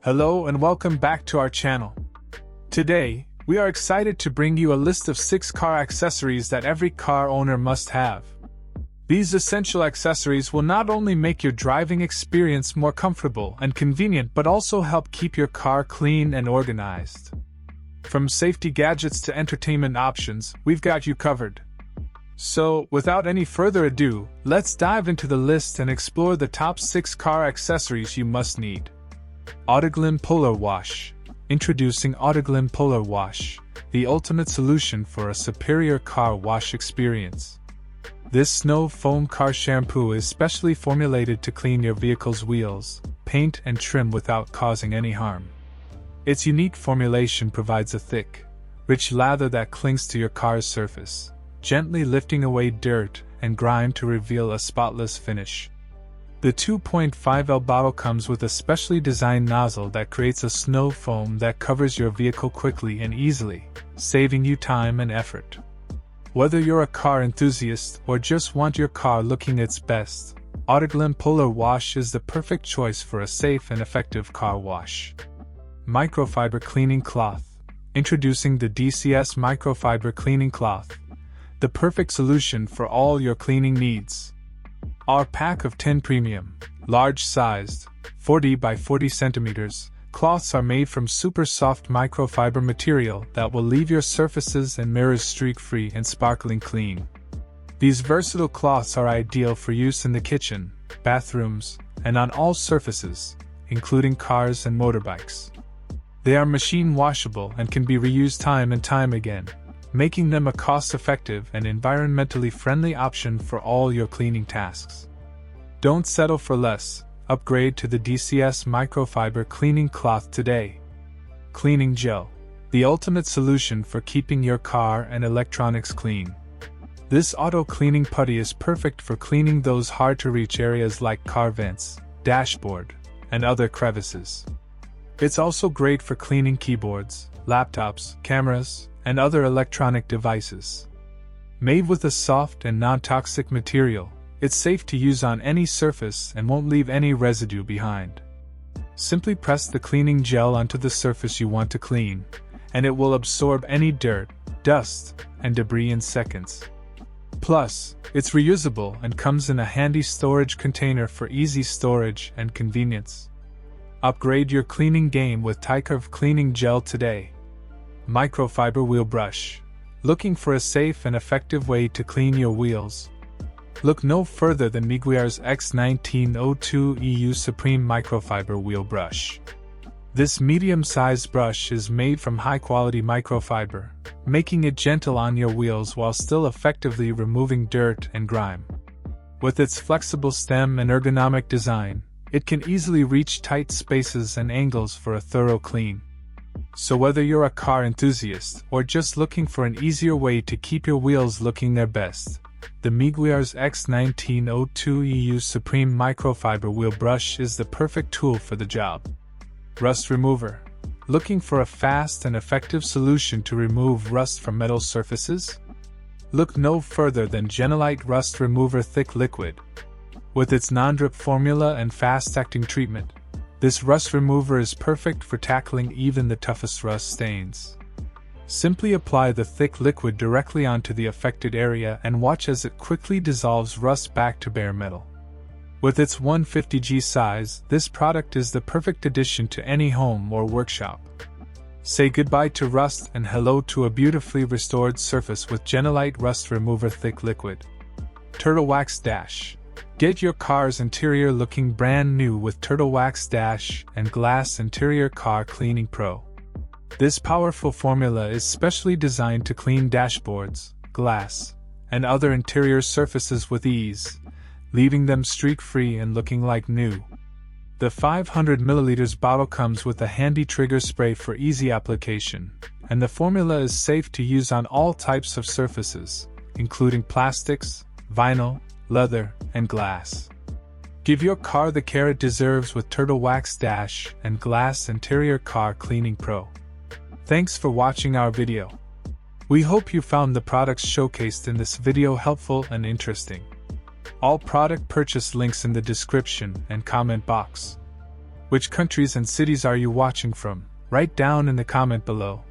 Hello and welcome back to our channel. Today, we are excited to bring you a list of 6 car accessories that every car owner must have. These essential accessories will not only make your driving experience more comfortable and convenient but also help keep your car clean and organized. From safety gadgets to entertainment options, we've got you covered. So, without any further ado, let's dive into the list and explore the top 6 car accessories you must need. Autoglym Polar Wash. Introducing Autoglym Polar Wash, the ultimate solution for a superior car wash experience. This snow foam car shampoo is specially formulated to clean your vehicle's wheels, paint and trim without causing any harm. Its unique formulation provides a thick, rich lather that clings to your car's surface, gently lifting away dirt and grime to reveal a spotless finish. The 2.5L bottle comes with a specially designed nozzle that creates a snow foam that covers your vehicle quickly and easily, saving you time and effort. Whether you're a car enthusiast or just want your car looking its best, Autoglym Polar Wash is the perfect choice for a safe and effective car wash. Microfibre Cleaning Cloth. Introducing the DCS Microfibre Cleaning Cloth, the perfect solution for all your cleaning needs. Our pack of 10 premium, large-sized, 40 by 40 centimeters, cloths are made from super soft microfiber material that will leave your surfaces and mirrors streak-free and sparkling clean. These versatile cloths are ideal for use in the kitchen, bathrooms, and on all surfaces, including cars and motorbikes. They are machine washable and can be reused time and time again, making them a cost-effective and environmentally friendly option for all your cleaning tasks. Don't settle for less, upgrade to the DCS Microfibre Cleaning Cloth today. Cleaning Gel, the ultimate solution for keeping your car and electronics clean. This auto-cleaning putty is perfect for cleaning those hard-to-reach areas like car vents, dashboard, and other crevices. It's also great for cleaning keyboards, laptops, cameras, and other electronic devices. Made with a soft and non-toxic material, it's safe to use on any surface and won't leave any residue behind. Simply press the cleaning gel onto the surface you want to clean, and it will absorb any dirt, dust, and debris in seconds. Plus, it's reusable and comes in a handy storage container for easy storage and convenience. Upgrade your cleaning game with Tycurve Cleaning Gel today. Microfiber Wheel Brush. Looking for a safe and effective way to clean your wheels? Look no further than Microfibre X1902 EU Supreme Microfiber Wheel Brush. This medium-sized brush is made from high-quality microfiber, making it gentle on your wheels while still effectively removing dirt and grime. With its flexible stem and ergonomic design, it can easily reach tight spaces and angles for a thorough clean. So whether you're a car enthusiast or just looking for an easier way to keep your wheels looking their best, the Microfibre X1902 EU Supreme Microfiber Wheel Brush is the perfect tool for the job. Rust Remover. Looking for a fast and effective solution to remove rust from metal surfaces? Look no further than Genelite Rust Remover Thick Liquid. With its non-drip formula and fast-acting treatment, this rust remover is perfect for tackling even the toughest rust stains. Simply apply the thick liquid directly onto the affected area and watch as it quickly dissolves rust back to bare metal. With its 150G size, this product is the perfect addition to any home or workshop. Say goodbye to rust and hello to a beautifully restored surface with Genelite Rust Remover Thick Liquid. Turtle Wax Dash. Get your car's interior looking brand new with Turtle Wax Dash and Glass Interior Car Cleaning Pro. This powerful formula is specially designed to clean dashboards, glass, and other interior surfaces with ease, leaving them streak-free and looking like new. The 500 ml bottle comes with a handy trigger spray for easy application, and the formula is safe to use on all types of surfaces, including plastics, vinyl, leather, and glass. Give your car the care it deserves with Turtle Wax Dash and Glass Interior Car Cleaning Pro. Thanks for watching our video. We hope you found the products showcased in this video helpful and interesting. All product purchase links in the description and comment box. Which countries and cities are you watching from? Write down in the comment below.